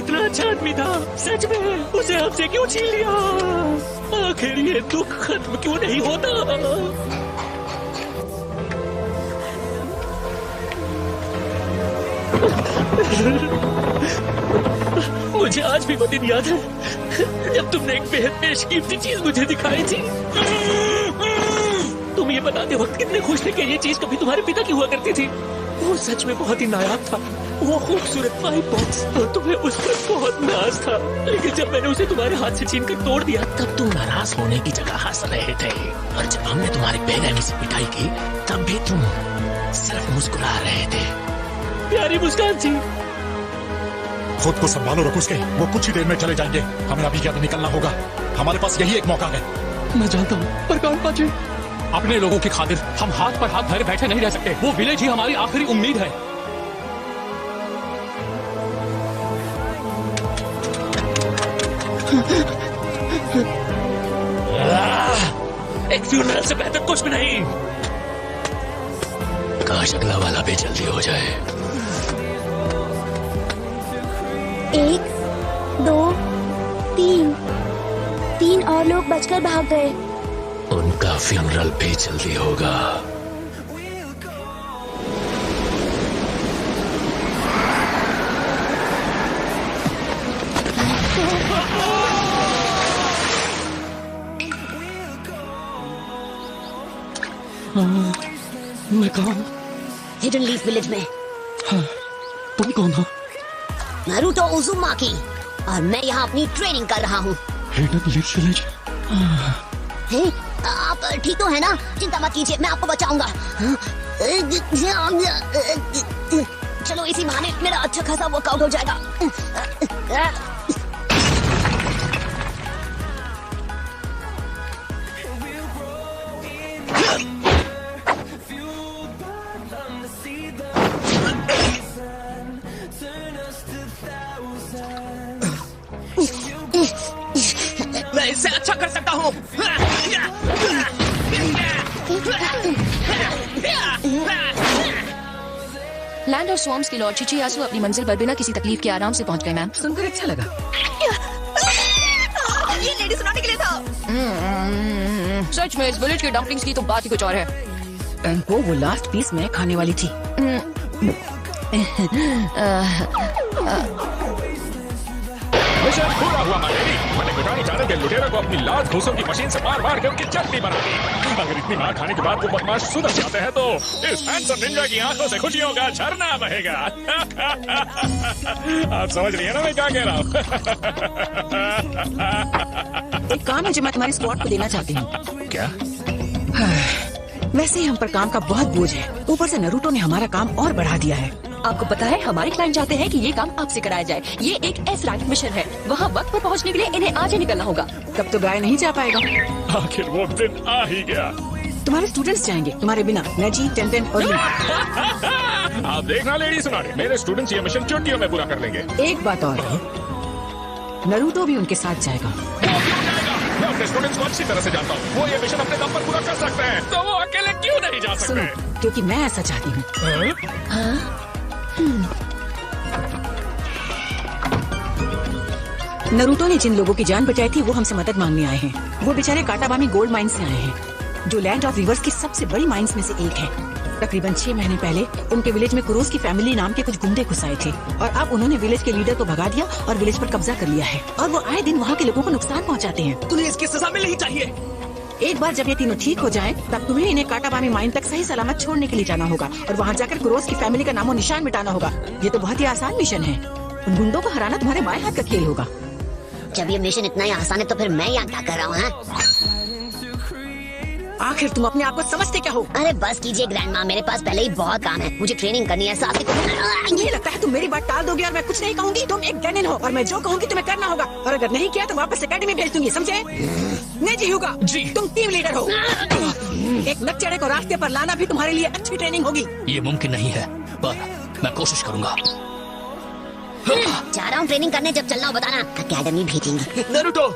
कितना अच्छा आदमी था, सच में। उसे हमसे क्यों छीन लिया? आखिर ये दुख खत्म क्यों नहीं होता? मुझे आज भी वो दिन याद है जब तुमने एक बेहद बेशकीमती चीज मुझे दिखाई थी। तुम ये बताते वक्त कितने खुश थे कि ये चीज कभी तुम्हारे पिता की हुआ करती थी। वो सच में बहुत ही नायाब था, वो खूबसूरत पाइप बॉक्स, और तुम्हें उस पर बहुत नाज था। लेकिन जब मैंने उसे तुम्हारे हाथ से छीन कर तोड़ दिया, तब तुम नाराज होने की जगह हंस रहे थे। और जब हमने तुम्हारी बेरहमी से पिटाई की, तब भी तुम सिर्फ मुस्कुरा रहे थे। प्यारी मुस्कान थी। खुद को संभालो रकुस्के, वो कुछ ही देर में चले जाएंगे। हमें अभी क्या निकलना होगा, हमारे पास यही एक मौका है। मैं जानता हूँ, पर कानपा जी, अपने लोगों की खातिर हम हाथ पर हाथ धरे बैठे नहीं रह सकते। वो विलेज ही हमारी आखिरी उम्मीद है। एक फ्यूनरल से बेहतर कुछ भी नहीं। काश अगला वाला भी जल्दी हो जाए। 1 2 3 और लोग बचकर भाग गए। उनका फ्यूनरल भी जल्दी होगा। मैं कौन? हिडन लीफ विलेज में। हाँ, तुम कौन हो? नारुतो उज़ुमाकी, और मैं यहाँ अपनी ट्रेनिंग कर रहा हूँ। Hidden leaf village. आप ठीक तो है ना? चिंता मत कीजिए, मैं आपको बचाऊंगा। चलो इसी बहाने मेरा अच्छा खासा वर्कआउट हो जाएगा। मैं इससे अच्छा कर सकता हूँ। लैंड और स्वॉर्म्स के लॉर्ड चिचियासु अपनी मंजिल पर बिना किसी तकलीफ के आराम से पहुंच गए। मैम, सुनकर अच्छा लगा। ये लेडी सुनाने के लिए था। सच में इस विलेज के डम्पलिंग्स की तो बात ही कुछ और है। वो लास्ट पीस मैं खाने वाली थी। मिशन पूरा हुआ मालेरी। मैंने मिटाने जाने के लुटेरा को अपनी लात घूसों की मशीन से मार के उनकी चटनी बना दी। अगर इतनी मार खाने के बाद वो बदमाश सुधर जाते हैं तो इस हैंडसम निंजा की आंखों से खुशियों का झरना बहेगा। आप समझ रही है ना मैं क्या कह रहा हूँ? एक काम है जो मैं तुम्हारी स्क्वाड को देना चाहती हूँ। क्या? वैसे ही हम पर काम का बहुत बोझ है, ऊपर से नरूटो ने हमारा काम और बढ़ा दिया है। आपको पता है हमारे क्लाइंट चाहते हैं कि ये काम आपसे कराया जाए। ये एक एस रैंक मिशन है, वहाँ वक्त पर पहुँचने के लिए इन्हें आज ही निकलना होगा। तब तो गाय नहीं जा पाएगा। आखिर वो दिन आ ही गया। तुम्हारे स्टूडेंट्स जाएंगे, तुम्हारे बिना। नेजी, टेंटेन और ली। आप देखना लेडी सुनाने, मेरे स्टूडेंट्स ये मिशन चुटकियों में पूरा कर लेंगे। एक बात और, नरूटो भी उनके साथ जाएगा। मैं अपने स्टूडेंट्स को अच्छी तरह से जानता हूँ, वो ये मिशन अपने दम पर पूरा कर सकते हैं, तो वो अकेले क्यों नहीं जा सकते? सुनो, क्योंकि मैं ऐसा चाहती हूँ। नरूटो ने जिन लोगों की जान बचाई थी वो हमसे मदद मांगने आए हैं। वो बेचारे काटाबामी गोल्ड माइन से आए हैं, जो लैंड ऑफ रिवर्स की सबसे बड़ी माइंस में से एक है। तकरीबन 6 महीने पहले उनके विलेज में कुरोस की फैमिली नाम के कुछ गुंडे घुस आए थे, और अब उन्होंने विलेज के लीडर को भगा दिया और विलेज पर कब्जा कर लिया है। और वो आए दिन वहाँ के लोगों को नुकसान पहुँचाते हैं। तुम्हें इसकी सजा मिलनी चाहिए। एक बार जब ये तीनों ठीक हो जाएं, तब तुम्हें इन्हें काटाबामी माइन तक सही सलामत छोड़ने के लिए जाना होगा और वहाँ जाकर कुरोस की फैमिली का नामो निशान मिटाना होगा। ये तो बहुत ही आसान मिशन है। उन गुंडों को हराना तुम्हारे बाएं हाथ का खेल होगा। जब ये मिशन इतना ही आसान है तो फिर मैं यहाँ क्या कर रहा हूँ? आखिर तुम अपने आप को समझते क्या हो? अरे बस कीजिए ग्रैंडमा, मेरे पास पहले ही बहुत काम है। मुझे ट्रेनिंग करनी है, साथ ही मुझे लगता है तुम मेरी बात टाल दोगे और मैं कुछ नहीं कहूँगी। तुम एक गैनिन हो और मैं जो कहूँगी तुम्हें करना होगा, और अगर नहीं किया तो वापस एकेडमी भेज दूंगी, समझे? नहीं जी होगा जी, तुम टीम लीडर हो। एक नकचढ़े को रास्ते पर लाना भी तुम्हारे लिए अच्छी ट्रेनिंग होगी। ये मुमकिन नहीं है, पर मैं कोशिश करूंगा। जा रहा हूँ ट्रेनिंग करने, जब चलना हो बताना, एकेडमी भेजेंगे। नारुतो,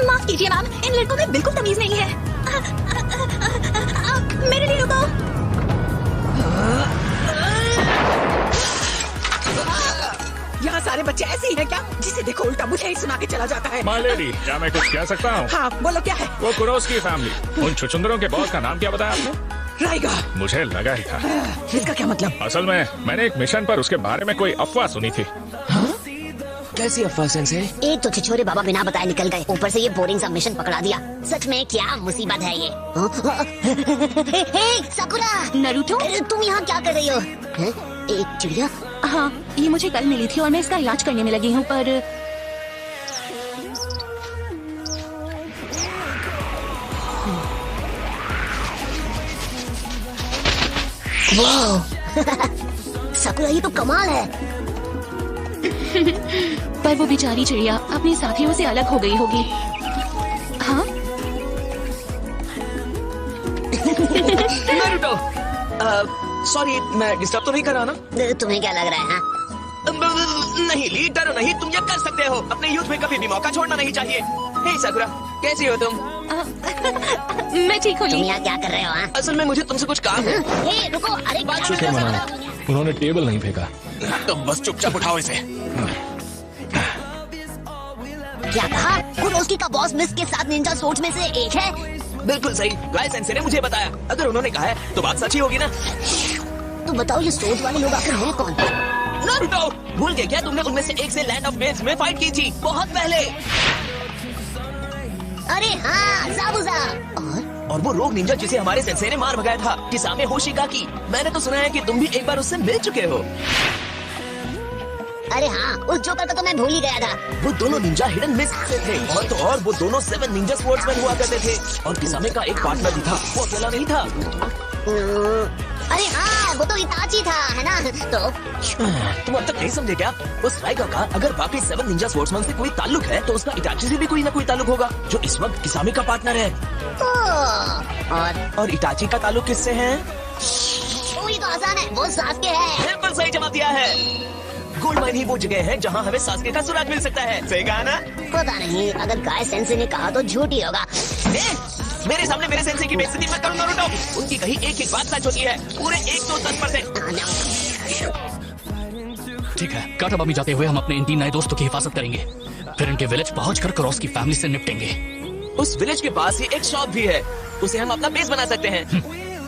माफ कीजिए मैम, इन लड़कों में बिल्कुल तमीज नहीं है। मेरे लिए रुको। बच्चे ऐसे ही हैं क्या? जिसे देखो उल्टा मुझे ही सुना के चला जाता है। माय लेडी, क्या मैं कुछ कह सकता हूँ? हाँ बोलो क्या है? वो कुरोस की फैमिली, उन छुछुंदरों के बॉस का नाम क्या बताया आपने? राइगा। मुझे लगा ही था। इसका क्या मतलब? असल में मैंने एक मिशन पर उसके बारे में कोई अफवाह सुनी थी। कैसी अफवाह सेंसे? एक तो छिछोरे बाबा बिना बताए निकल गए, ऊपर से ये बोरिंग सा मिशन पकड़ा दिया। सच में क्या मुसीबत है ये। हे, साकुरा! नरूटो? तुम यहाँ क्या कर रही हो? एक चिड़िया? हाँ, ये मुझे कल मिली थी और मैं इसका इलाज करने में लगी हूँ, पर साकुरा ये तो कमाल है। पर वो बेचारी चिड़िया अपने साथियों से अलग हो गई होगी। हाँ? नारुतो, सॉरी, मैं डिस्टर्ब तो नहीं कर रहा ना? तुम्हें क्या लग रहा है? नहीं ली, डरो नहीं, तुम ये कर सकते हो। अपने यूथ में कभी भी मौका छोड़ना नहीं चाहिए। हे साकुरा, कैसी हो तुम? मैं ठीक हूँ। तुम यहाँ क्या कर रहे हो? हाँ? असल में मुझे तुमसे कुछ काम है। हे रुको, अरे क्या शुक्र मनाओ, उन्होंने टेबल नहीं फेंका। तो बस चुपचाप उठाओ इसे। क्या कहा? कुरोस्की का बॉस मिस के साथ निंजा सोर्ड्स में से एक है? बिल्कुल सही, गाय सेंसे ने मुझे बताया। अगर उन्होंने कहा है तो बात सच ही होगी ना? तो बताओ ये सोर्ड्स वाले लोग आखिर हैं कौन? नारुतो, भूल गए क्या? तुमने उनमें से एक से लैंड ऑफ वेल्स में फाइट की थी बहुत पहले। अरे हाँ, ज़ाबुज़ा। और वो रोग निंजा जिसे हमारे सेंसे ने मार भगाया था, किसामे होशिगाकी। मैंने तो सुना है कि तुम भी एक बार उससे मिल चुके हो। अरे हाँ, उस जोकर को तो मैं भूल ही गया था। वो दोनों निंजा हिडन मिस से थे, और तो और वो दोनों 7 निंजा स्पोर्ट्समैन हुआ करते थे। और किसामे का एक पार्टनर भी था, वो अकेला नहीं था। अरे हाँ, वो तो इताची था, है ना? तो तुम अब तक नहीं समझे क्या? उस राइगा का अगर बाकी 7 निंजा स्पोर्ट्समैन से कोई ताल्लुक है, तो उसका इताची से भी कोई ना कोई ताल्लुक होगा, जो इस वक्त किसामे का पार्टनर है। और इताची का ताल्लुक किससे है? ये तो आसान है, वो सासके है। बिल्कुल सही जवाब दिया है। गोल्ड माइन ही वो जगह है जहाँ हमें सासके का सुराग मिल सकता है। सही कहा ना? पता नहीं, अगर गाय सेंसे ने कहा तो झूठ ही होगा। मेरे सामने मेरे सेंसे की बेइज्जती मत करो नारुतो। उनकी कही एक एक बात सच होती है, पूरे 110%। ठीक है, काटाबामी जाते हुए हम अपने इन 3 नए दोस्तों की हिफाजत करेंगे, फिर इनके विलेज पहुंचकर क्रॉस की फैमिली से निपटेंगे। उस विलेज के पास ही एक शॉप भी है, उसे हम अपना बेस बना सकते हैं।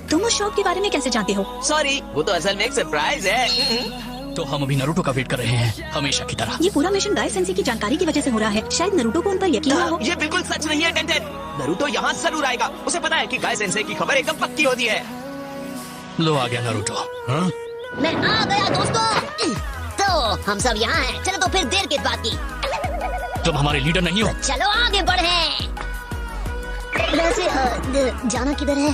तुम उस शॉप के बारे में कैसे जानते हो? सॉरी, वो तो असल में एक सरप्राइज है। तो हम अभी नरूटो का वेट कर रहे हैं, हमेशा की तरह। ये पूरा मिशन गाय सेंसे की जानकारी की वजह से हो रहा है। शायद नरूटो को उन पर यकीन ना हो। ये बिल्कुल सच नहीं है टेंटेन। नारुतो यहाँ जरूर आएगा। उसे पता है कि गाय सेंसे की खबर एकदम पक्की होती है। लो आ गया नरूटो। हाँ? मैं आ गया दोस्तों। तो हम सब यहाँ हैं। चलो तो फिर देर किस बात की? तुम हमारे लीडर नहीं हो। चलो आगे बढ़े। वैसे जाना किधर है?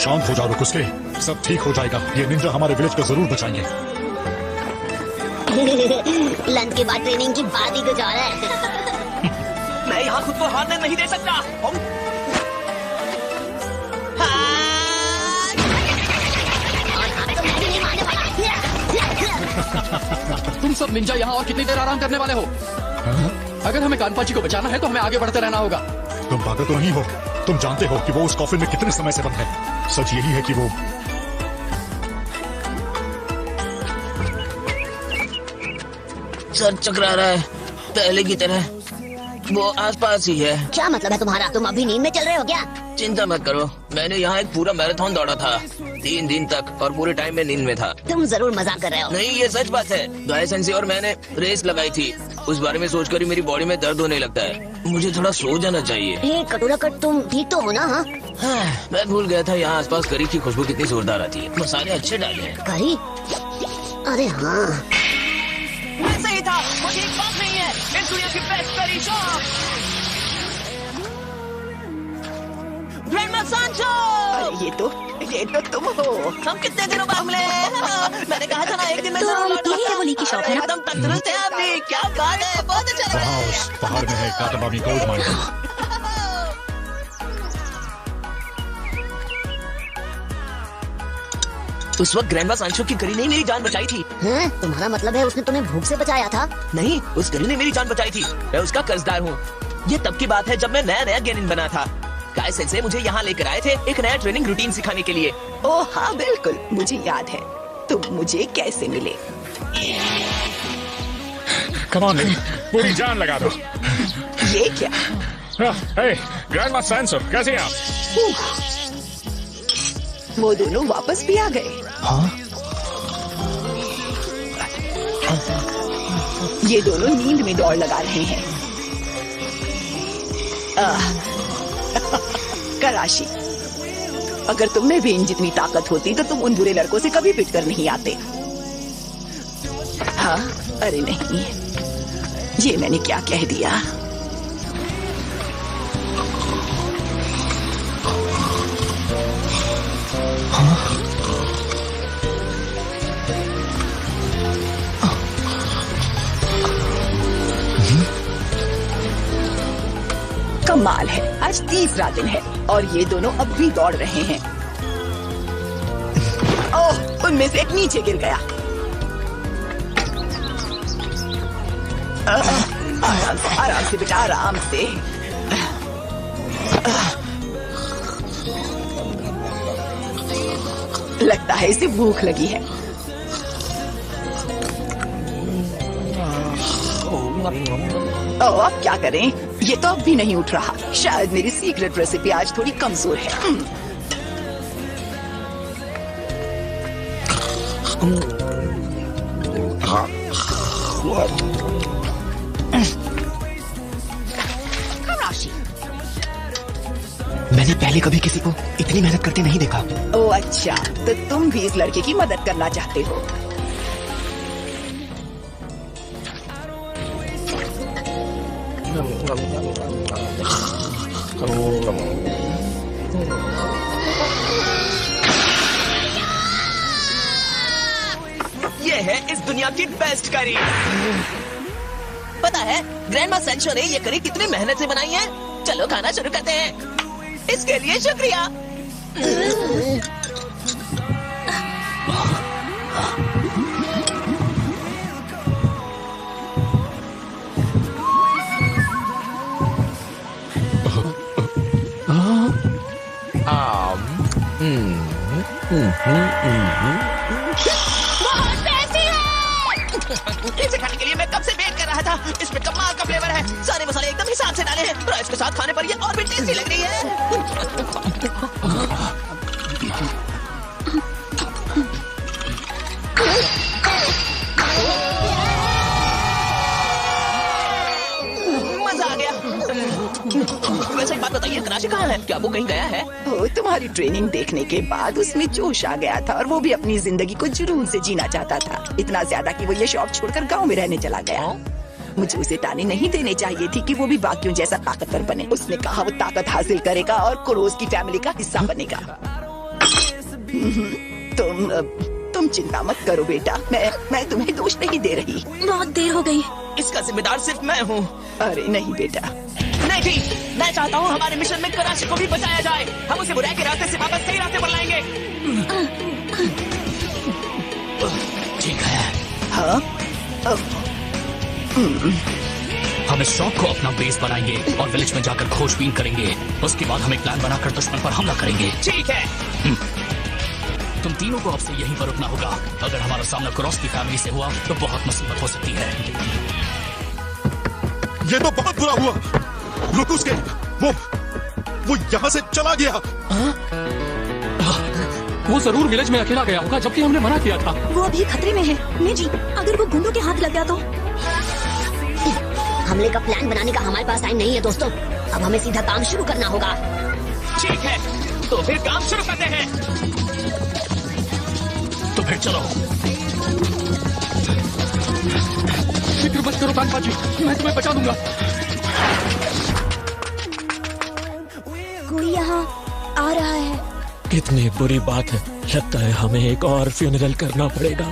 शांत हो जाओ रुकुस्के, सब ठीक हो जाएगा। ये निंजा हमारे विलेज को जरूर बचाएंगे। लंच के बाद ट्रेनिंग की बात ही कुछ और है। मैं यहाँ खुद को हारने नहीं दे सकता। तुम सब निंजा यहाँ और कितनी देर आराम करने वाले हो? अगर हमें कानपाची को बचाना है तो हमें आगे बढ़ते रहना होगा। तुम पागल तो नहीं हो? तुम जानते हो कि वो उस कॉफिन में कितने समय से बंद है। सच यही है कि वो सर चकरा रहा है, पहले की तरह। वो आसपास ही है। क्या मतलब है तुम्हारा? तुम अभी नींद में चल रहे हो क्या? चिंता मत करो, मैंने यहाँ एक पूरा मैराथन दौड़ा था 3 दिन तक, और पूरे टाइम में नींद में था। तुम जरूर मजाक कर रहे हो। नहीं, ये सच बात है। गाय सेंसे और मैंने रेस लगाई थी। उस बारे में सोचकर ही मेरी बॉडी में दर्द होने लगता है। मुझे थोड़ा सो जाना चाहिए। हे कटोरा कट, तुम ठीक तो हो ना? हाँ? मैं भूल गया था यहाँ आसपास करी की खुशबू कितनी जोरदार आती है। मसाले अच्छे डाले हैं। करी? अरे हाँ, सही था, वो ठीक बात नहीं है। इस दुनिया की बेस्ट करी शॉप। ग्रैंडमा सांचो! ये तो तुम हो। हम कितने दिनों बाद मिले। मैंने कहा था ना एक दिन में जरूर लौटूंगा। यही है वो ली की शॉप है ना? एकदम तंदुरुस्त है आप भी। क्या बात है, बहुत अच्छा लग रहा वहाँ है। उस पहाड़ में है काटाबामी गोल्ड माइन। उस वक्त ग्रैंडमा सांशो की गरी ने मेरी जान बचाई थी। हैं? तुम्हारा मतलब है उसने तुम्हें भूख से बचाया था? नहीं, उस गरी ने मेरी जान बचाई थी। मैं उसका कर्जदार हूँ। ये तब की बात है जब मैं नया गेनिन बना था। काय सेंसे मुझे यहाँ लेकर आए थे एक नया ट्रेनिंग रूटीन सिखाने के लिए। ओह हाँ बिल्कुल, मुझे याद है। तुम मुझे कैसे मिले? कम ऑन, पूरी जान लगा दो। ये क्या? हे, ग्रैंडमा सैंसो, कैसे हैं आप? वो दोनों वापस भी आ गए। ये दोनों नींद में दौड़ लगा रहे हैं। कराशी, अगर तुम में भी इन जितनी ताकत होती तो तुम उन बुरे लड़कों से कभी पिट कर नहीं आते। हाँ, अरे नहीं, ये मैंने क्या कह दिया? कमाल है, आज तीसरा दिन है और ये दोनों अब भी दौड़ रहे हैं। ओह, उनमें से एक नीचे गिर गया। आराम से बेटा, आराम से। लगता है इसे भूख लगी है। अब क्या करें? ये तो अब भी नहीं उठ रहा। शायद मेरी सीक्रेट रेसिपी आज थोड़ी कमजोर है। मैंने पहले कभी किसी को इतनी मेहनत करते नहीं देखा। ओह अच्छा, तो तुम भी इस लड़के की मदद करना चाहते हो? ये है इस दुनिया की बेस्ट करी। पता है ग्रैंडमा सैंशो ने ये करी कितनी मेहनत से बनाई है। चलो खाना शुरू करते हैं। इसके लिए शुक्रिया। इसे खाने के लिए मैं कब से वेट कर रहा था। इसमें कमाल का फ्लेवर है। सारे मसाले एकदम हिसाब से डाले हैं। राइस के साथ खाने पर ये और भी टेस्टी लग रही है। मजा आ गया। वैसे एक बात बताइए, कराची कहाँ है? क्या वो कहीं गया है? ओह, तुम्हारी ट्रेनिंग देखने के बाद उसमें जोश आ गया था और वो भी अपनी जिंदगी को जुनून से जीना चाहता था। इतना ज्यादा कि वो ये शौक छोड़कर गांव में रहने चला गया। मुझे उसे ताने नहीं देने चाहिए थी कि वो भी बाकियों जैसा ताकतवर बने। उसने कहा वो ताकत हासिल करेगा और कुरोस की फैमिली का हिस्सा बनेगा। तुम चिंता मत करो बेटा, मैं तुम्हें दोष नहीं दे रही। बहुत देर हो गई। इसका जिम्मेदार सिर्फ मैं हूँ। अरे नहीं बेटा, नहीं ठीक, मैं चाहता हूँ हमारे मिशन में कराची को भी बचाया जाए। हम उसे बुराई के रास्ते से वापस सही रास्ते पर लाएंगे। ठीक है। हाँ? हम इस शॉप को अपना बेस बनाएंगे और विलेज में जाकर खोजबीन करेंगे। उसके बाद हम एक प्लान बनाकर दुश्मन पर हमला करेंगे। ठीक है। तुम तीनों को अब से यहीं पर रुकना होगा। अगर हमारा सामना क्रॉस की फैमिली से हुआ तो बहुत मुसीबत हो सकती है। ये तो बहुत बुरा हुआ। रुक, उसके वो यहाँ से चला गया। वो जरूर विलेज में अकेला गया होगा, जबकि हमने मना किया था। वो अभी खतरे में है। नहीं जी, अगर वो गुंडों के हाथ लग गया तो? हमले का प्लान बनाने का हमारे पास टाइम नहीं है दोस्तों। अब हमें सीधा काम शुरू करना होगा। ठीक है, तो फिर काम शुरू करते हैं। तो फिर चलो। फिक्र मत करो कानपा जी, मैं तुम्हें बचा दूंगा। कोई यहाँ आ रहा है। कितनी बुरी बात है। लगता है हमें एक और फ्यूनरल करना पड़ेगा।